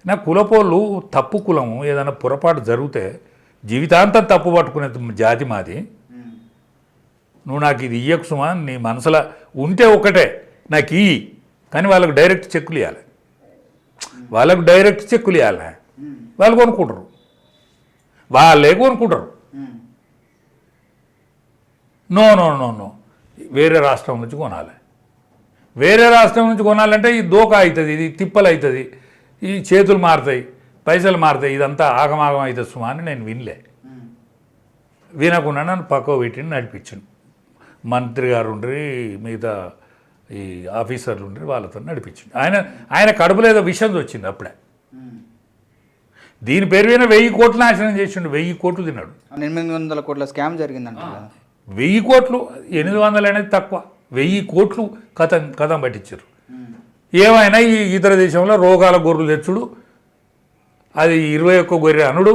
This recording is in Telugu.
నా కులపోళ్ళు తప్పు కులము ఏదైనా పొరపాటు జరిగితే జీవితాంతం తప్పు పట్టుకునే జాతి మాది. నువ్వు నాకు ఇది ఇయ్యకు సుమా, నీ మనసులో ఉంటే ఒకటే నాకు ఇయ్యి, కానీ వాళ్ళకు డైరెక్ట్ చెక్కులు ఇవ్వాలి. వాళ్ళకు డైరెక్ట్ చెక్కులు ఇవ్వాలి. వాళ్ళు కొనుక్కుంటారు, వాళ్ళే కొనుక్కుంటారు. నో నో నో నో వేరే రాష్ట్రం నుంచి కొనాలి. వేరే రాష్ట్రం నుంచి కొనాలంటే ఈ దోకా అవుతుంది, ఇది తిప్పలు అవుతుంది, ఈ చేతులు మారుతాయి, పైసలు మారుతాయి, ఇదంతా ఆగమాగం అవుతుంది సుమా అని నేను వినలే. వినకుండా నన్ను పక్కకు పెట్టి నడిపించాను. మంత్రి గారు ఉండ్రి, మిగతా ఈ ఆఫీసర్లు ఉండ్రి, వాళ్ళతో నడిపించింది. ఆయన కడుపులో ఏదో విషయం వచ్చింది అప్పుడే. దీని పేరు మీద 1000 కోట్లు నాశనం చేసిండు. 1000 కోట్లు తిన్నాడు. 800 కోట్ల స్కామ్ జరిగిందంట. 1000 కోట్లు, 800 అనేది తక్కువ. 1000 కోట్లు కథం పట్టించారు. ఏమైనా ఈ ఇతర దేశంలో రోగాల గొర్రెలు తెచ్చుడు, అది 21 గొర్రె అనుడు,